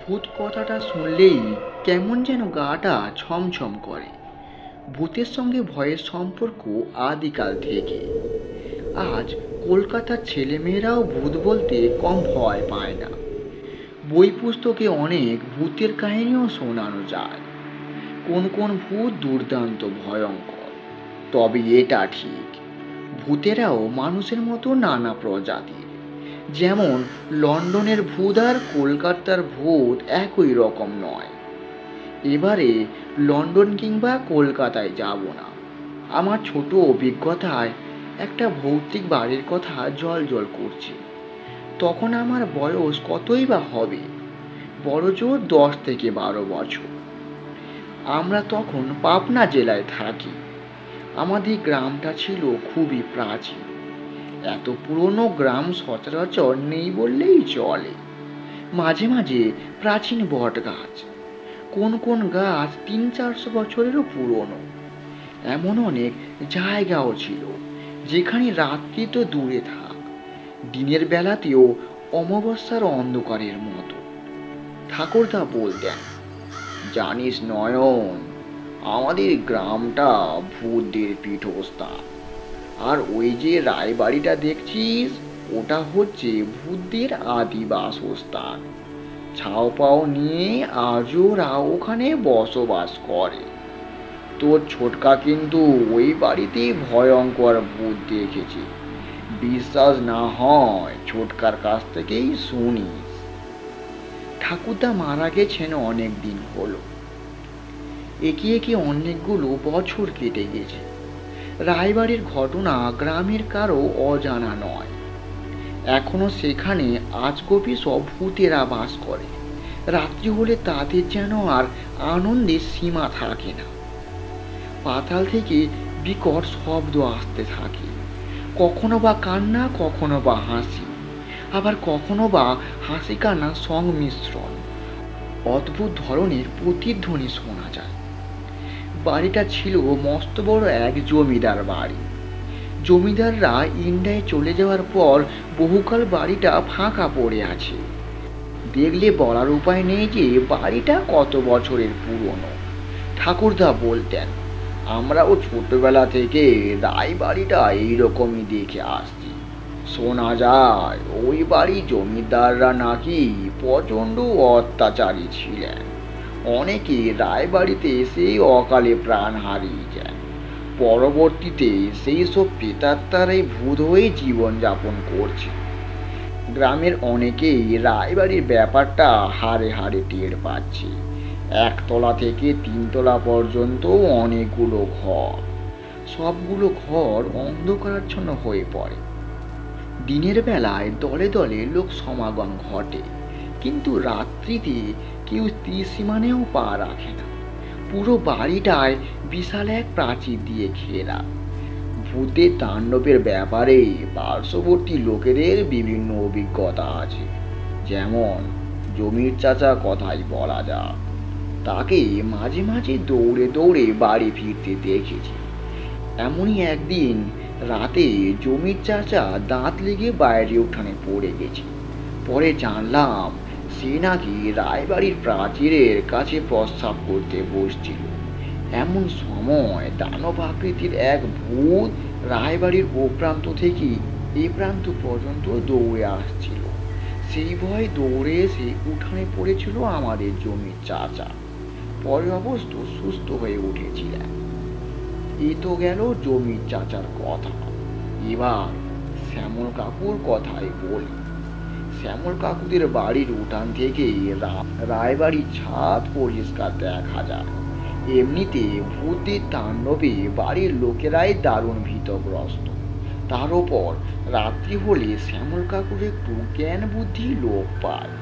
ভূত কথাটা শুনলেই কেমন যেন গাটা ছমছম করে। ভূতের সঙ্গে ভয়ের সম্পর্ক আদিকাল থেকে। আজ কলকাতার ছেলেমেয়েরাও ভূত বলতে কম ভয় পায় না। বই পুস্তকে অনেক ভূতের কাহিনীও শোনানো যায়। কোন কোন ভূত দুর্দান্ত ভয়ঙ্কর, তবে এটা ঠিক, ভূতেরাও মানুষের মতো নানা প্রজাতির। যেমন লন্ডনের ভূত আর কলকাতার ভূত একই রকম নয়। এবারে লন্ডন কিংবা কলকাতায় যাব না, আমার ছোট অভিজ্ঞতায় একটা ভৌতিক বাড়ির কথা জল করছে। তখন আমার বয়স কতই বা হবে, বড়জোর 10 থেকে 12 বছর। আমরা তখন পাবনা জেলায় থাকি। আমাদের গ্রামটা ছিল খুবই প্রাচীন। এত পুরনো গ্রাম সচরাচর নেই বললেই চলে। মাঝে মাঝে প্রাচীন বট গাছ, কোন কোন গাছ 300-400 বছরেরও পুরনো। এমন অনেক জায়গাও ছিল যেখানে রাত্রি তো দূরে থাক, দিনের বেলাতেও অমাবস্যার অন্ধকারের মতো। ঠাকুরদা বলতেন, জানিস নয়ন, আমাদের গ্রামটা ভূতদের পীঠস্থান। আর ওই যে রায়বাড়িটা দেখছিস, ওটা হচ্ছে ভূতদের আদি বাসস্থান। ছাও পাও নিয়ে আজও ওরা ওখানে বসবাস করে। তোর ছোটকা কিন্তু ওই বাড়িতেই ভয়ঙ্কর ভূত দেখেছে। বিশ্বাস না হয় ছোটকার কাছ থেকেই শুনিস। ঠাকুরদা মারা গেছেন অনেক দিন হলো। একে একে অনেকগুলো বছর কেটে গেছে। রায়বাড়ির ঘটনা গ্রামের কারো অজানা নয়। এখনো সেখানে আজগবি সব ভূতেরা বাস করে। রাত্রি হলে তাদের যেন আর আনন্দের সীমা থাকে না। পাতাল থেকে বিকট শব্দ আসতে থাকে, কখনো বা কান্না, কখনো বা হাসি, আবার কখনো বা হাসি কান্না সংমিশ্রণ। অদ্ভুত ধরনের প্রতিধ্বনি শোনা যায়। বাড়িটা ছিল মস্ত বড় এক জমিদার বাড়ি। জমিদাররা ইন্ডিয়ায় চলে যাওয়ার পর বহুকাল বাড়িটা ফাঁকা পড়ে আছে। দেখলে বলার উপায় নেই যে বাড়িটা কত বছরের পুরনো। ঠাকুরদা বলতেন, আমরাও ছোটবেলা থেকে রায়বাড়িটা এইরকমই দেখে আসছি। শোনা যায় ওই বাড়ি জমিদাররা নাকি প্রচণ্ড অত্যাচারী ছিলেন। অনেকে রায়বাড়িতে এসেই অকালে প্রাণ হারিয়ে যায়। পরবর্তীতে সেই সব প্রেতাত্মারাই ভূত হয়ে জীবনযাপন করছে। গ্রামের অনেকেই রায়বাড়ির ব্যাপারটা হাড়ে হাড়ে টের পাচ্ছে। 1 তলা থেকে 3 তলা পর্যন্ত অনেকগুলো ঘর। সবগুলো ঘর অন্ধকারাচ্ছন্ন হয়ে পড়ে। দিনের বেলায় দলে দলে লোক সমাগম ঘটে, কিন্তু রাত্রিতে কেউ ত্রিসীমানেও পা রাখে না। পুরো বাড়িটায় বিশাল এক প্রাচীর দিয়ে ঘেরা। ভূতের তাণ্ডবের ব্যাপারে পার্শ্ববর্তী লোকেদের বিভিন্ন অভিজ্ঞতা আছে। যেমন জমির চাচা কথাই বলা যাক, তাকে মাঝে মাঝে দৌড়ে দৌড়ে বাড়ি ফিরতে দেখেছি। এমনই একদিন রাতে জমির চাচা দাঁত লেগে বাইরে উঠানে পড়ে গেছে। পরে জানলাম সে নাকি রায়বাড়ির প্রাচীরের কাছে প্রস্রাব করতে বসছিল। এমন সময় দানব আকৃতির এক ভূত রায়বাড়ির ও প্রান্ত থেকে এ প্রান্ত পর্যন্ত দৌড়ে আসছিল। সেই ভয়ে দৌড়ে এসে উঠানে পড়েছিল আমাদের জমির চাচা। পরে অবশ্য সুস্থ হয়ে উঠেছিলেন। এ তো গেল জমির চাচার কথা। এবার শ্যামল কাকুর কথাই বলি। শ্যামল কাকুদের বাড়ির উঠান থেকে রায়বাড়ির ছাদ পরিষ্কার দেখা যায়। এমনিতে ভূতের তাণ্ডবে বাড়ির লোকেরাই দারুণ ভীতগ্রস্ত। তার ওপর রাত্রি হলে শ্যামল কাকুর একটু জ্ঞান বুদ্ধি লোপ পায়।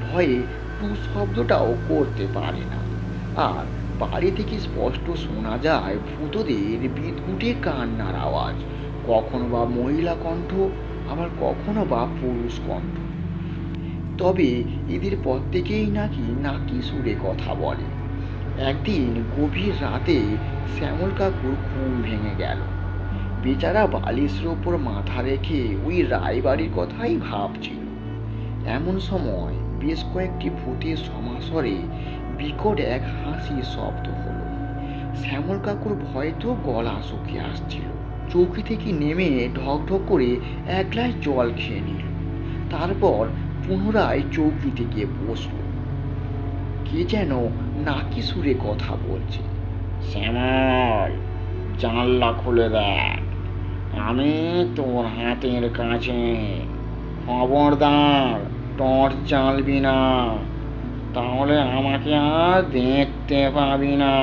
ভয়ে টু শব্দটাও করতে পারে না। আর বাড়ি থেকে স্পষ্ট শোনা যায় ভূতদের বিদঘুটে কান্নার আওয়াজ। কখনো বা মহিলা কণ্ঠ, আবার কখনো বা পুরুষ কণ্ঠ। তবে এদের প্রত্যেকেই নাকি নাকি সুরে কথা বলে। একদিন গভীর রাতে শ্যামল কাকুর ঘুম ভেঙে গেল। বেচারা বালিশের ওপর মাথা রেখে ওই রায়বাড়ির কথাই ভাবছিল। এমন সময় বেশ কয়েকটি ভূতের সমাসরে বিকট এক হাসির শব্দ হলো। শ্যামল কাকুর ভয় তো গলা শুকিয়ে আসছিল। চৌকি থেকে নেমে ঢকঢক করে এক গ্লাস জল খেয়ে নিল। তারপর পুনরায় চৌকিতে গিয়ে বসল। কে যেন নাকি সুরে কথা বলছে। শ্যামল, জানলা খুলে দেখ, আমি তোর হাতের কাছে। খবরদার টর্চ জ্বালবি না, তাহলে আমাকে আর দেখতে পাবি না।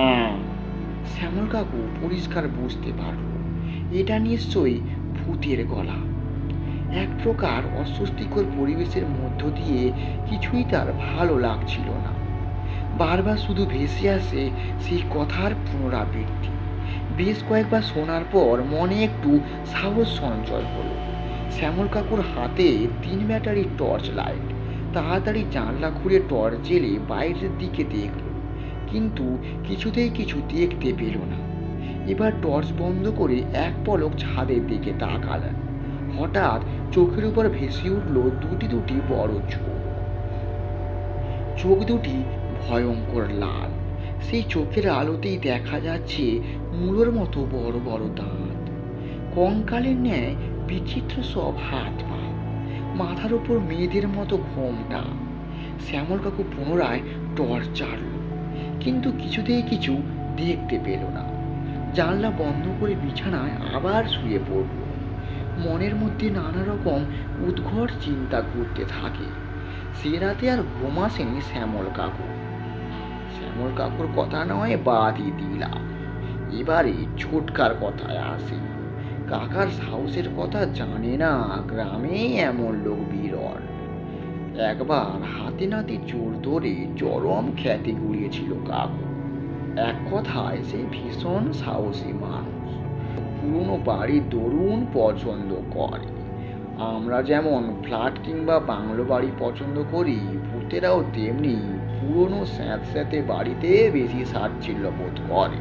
শ্যামল কাকু পরিষ্কার বুঝতে পারল এটা নিশ্চয়ই ভূতের গলা। এক প্রকার অস্বস্তিকর পরিবেশের মধ্য দিয়ে কিছুই তার ভালো লাগছিল না। বারবার শুধু ভেসে আসে সেই কথার পুনরাবৃত্তি। বেশ কয়েকবার শোনার পর মনে একটু সাহস সঞ্চয় হলো। শ্যামল কাকুর হাতে 3 ব্যাটারির টর্চ লাইট। তাড়াতাড়ি জানলা খুলে টর্চ জ্বেলে বাইরের দিকে দেখল, কিন্তু কিছুতেই কিছু দেখতে পেল না। এবার টর্চ বন্ধ করে এক পলক ছাদের দিকে তাকালেন। হঠাৎ চোখের উপর ভেসে উঠল দুটি বড় চোখ। চোখ দুটি ভয়ঙ্কর লাল। সেই চোখের আলোতেই দেখা যাচ্ছে মূলোর মতো বড় বড় দাঁত, কঙ্কালের ন্যায় বিচিত্র সব হাত পা, মাথার উপর মেয়েদের মতো ঘোমটা। শ্যামল কাকু পুনরায় টর্চ জ্বালল, কিন্তু কিছুতেই কিছু দেখতে পেল না। জানলা বন্ধ করে বিছানায় আবার শুয়ে পড়ল। মনের মধ্যে নানা রকম উদ্ভট চিন্তা ঘুরতে থাকে। সে রাতে আর ঘুম আসেনি শ্যামল কাকু। শ্যামল কাকুর কথা নয় বাদই দিলাম, এবারে ছোটকার কথায় আসে। কাকার সাহসের কথা জানে না গ্রামে এমন লোক বিরল। একবার হাতে নাতে জোর ধরে চরম খ্যাতি গুড়িয়েছিল কাকু। এক কথায় সে ভীষণ সাহসী মানুষ। পুরনো বাড়ি দরুন পছন্দ করে। আমরা যেমন ফ্ল্যাট কিংবা বাংলো বাড়ি পছন্দ করি, ভূতেরাও তেমনি পুরনো স্যাঁতস্যাঁতে বাড়িতে বেশি সাচ্ছিল্য বোধ করে।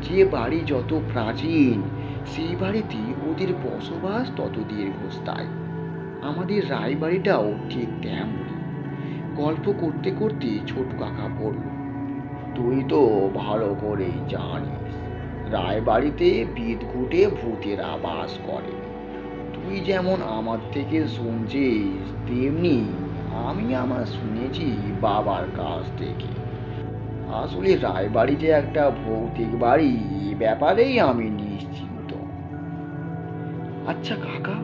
যে বাড়ি যত প্রাচীন, সেই বাড়িতে ওদের বসবাস তত দীর্ঘস্থায়ী। আমাদের রায়বাড়িটাও ঠিক তেমনি। গল্প করতে করতে ছোট কাকা বলল, তুই তো ভালো করেই জানিস রায়বাড়িতে বিদঘুটে ভূতেরা বাস করে। তুই যেমন আমার থেকে শুনছিস, তেমনি আমি আমার শুনেছি বাবার কাছ থেকে। আসলে রায়বাড়ি যে একটা ভৌতিক বাড়ি, ব্যাপারেই আমি নিশ্চিন্ত। আচ্ছা কাকা,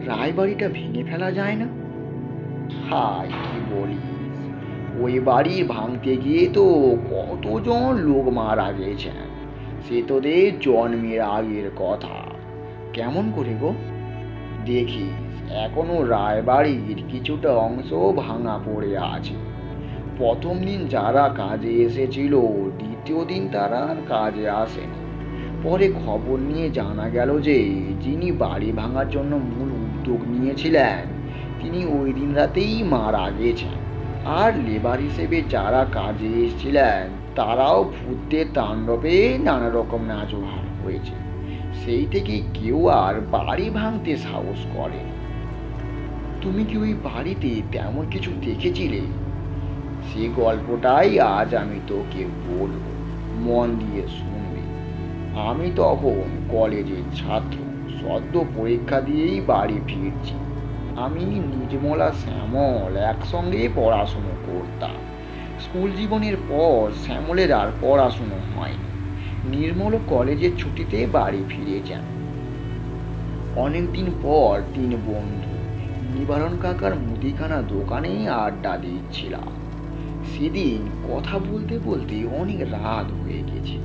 রায়বাড়িটা ভেঙে ফেলা যায় না? হাই, কি বলিস! ওই বাড়ি ভাঙতে গিয়ে তো কতজন লোক মারা গেছেন, সে তোদের জন্মের আগের কথা। কেমন করে গো? দেখিস, এখনো রায়বাড়ির কিছুটা অংশ ভাঙা পড়ে আছে। প্রথম দিন যারা কাজে এসেছিল, দ্বিতীয় দিন তারা আর কাজে আসেনি। পরে খবর নিয়ে জানা গেল যে যিনি বাড়ি ভাঙার জন্য মূল উদ্যোগ নিয়েছিলেন, তিনি ওই দিন রাতেই মারা গেছেন। আর লেবার হিসেবে যারা কাজে এসেছিলেন, তারাও ভূতের তাণ্ডবে নানা রকম নাজেহাল হয়েছে। সেই থেকে কেউ আর বাড়ি ভাঙতে সাহস করে। তুমি কি ওই বাড়িতে তেমন কিছু দেখেছিলে? সে গল্পটাই আজ আমি তোকে বলবো, মন দিয়ে শুনবি। আমি তখন কলেজের ছাত্র, সদ্য পরীক্ষা দিয়েই বাড়ি ফিরছি। আমি নির্মলা শ্যামল একসঙ্গে পড়াশুনো করতাম। স্কুল জীবনের পর শ্যামলের আর পড়াশুনো হয়নি। নির্মল কলেজের ছুটিতে বাড়ি ফিরে যান। অনেকদিন পর 3 বন্ধু নিবারণ কাকার মুদিখানা দোকানে আড্ডা দিচ্ছিলাম। সেদিন কথা বলতে বলতে অনেক রাত হয়ে গেছে।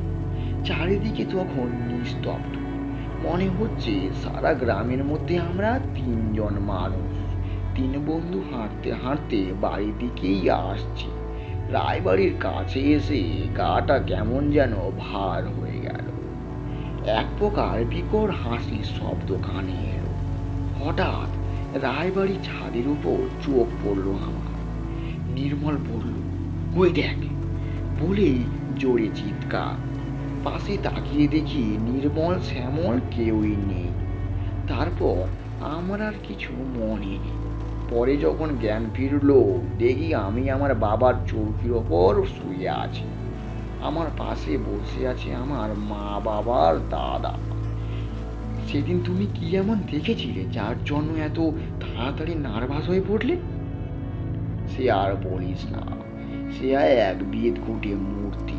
চারিদিকে তখন নিস্তব্ধ। মনে হচ্ছে সারা গ্রামের মধ্যে আমরা 3 জন মানুষ। 3 বন্ধু হাঁটতে হাঁটতে বাড়ির দিকেই আসছি। রায়বাড়ির কাছে এসে গাটা কেমন যেন ভার হয়ে গেল। এক প্রকার বিকট হাসির শব্দ কানে এলো। হঠাৎ রায়বাড়ির ছাদের উপর চোখ পড়ল আমার। নির্মল বলল, ওই দেখ, বলেই জোরে চিৎকার। পাশে তাকিয়ে দেখি নির্মল শ্যামল কেউই নেই। তারপর আমার আর কিছু মনে নেই। পরে যখন জ্ঞান ফিরলো, দেখি আমি আমার বাবার চৌকির ওপর শুয়ে আছি। আমার পাশে বসে আছে আমার মা বাবার দাদা। সেদিন তুমি কি এমন দেখেছিলে যার জন্য এত তাড়াতাড়ি নার্ভাস হয়ে পড়লে? সে আর বলিস না, সে এক বেদঘুটে মূর্তি।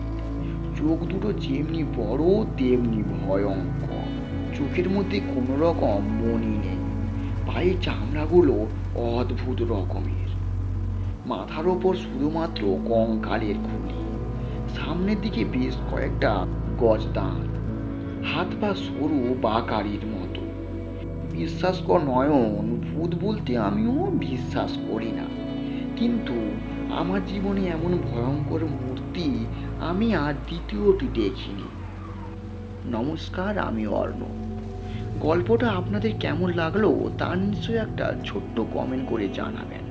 চোখ দুটো যেমনি বড় তেমনি ভয়ঙ্কর। চোখের মধ্যে কোনো রকম মনি নেই। পায়ের চামড়াগুলো অদ্ভুত রকমের। মাথার ওপর শুধুমাত্র কঙ্কালের খুলি। সামনের দিকে বেশ কয়েকটা গজ দাঁত। হাত পা সরু বাঁকারির মতো। বিশ্বাস কর নয়ন, ভূত বলতে আমিও বিশ্বাস করি না, কিন্তু আমার জীবনে এমন ভয়ঙ্কর মূর্তি আমি আর দ্বিতীয়টি দেখিনি। নমস্কার, আমি অর্ণব। গল্পটা আপনাদের কেমন লাগলো তার নিশ্চয়ই একটা ছোট্ট কমেন্ট করে জানাবেন।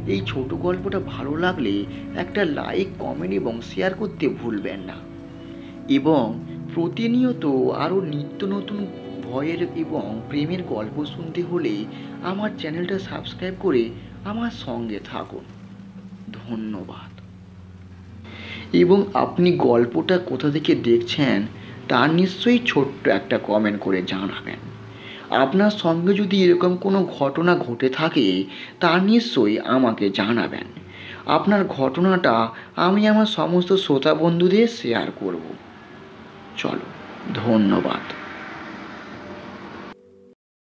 এই ছোট গল্পটা ভালো লাগলে একটা লাইক, কমেন্ট এবং শেয়ার করতে ভুলবেন না। এবং প্রতিনিয়ত আরও নিত্য নতুন ভয়ের এবং প্রেমের গল্প শুনতে হলে আমার চ্যানেলটা সাবস্ক্রাইব করে আমার সঙ্গে থাকুন। ধন্যবাদ। এবং আপনি গল্পটা কোথা থেকে দেখছেন তার নিশ্চয়ই ছোট্ট একটা কমেন্ট করে জানাবেন। আপনার সঙ্গে যদি এরকম কোনো ঘটনা ঘটে থাকে তা নিশ্চয়ই আমাকে জানাবেন। আপনার ঘটনাটা আমি আমার সমস্ত শ্রোতা বন্ধুদের শেয়ার করব। চলো, ধন্যবাদ।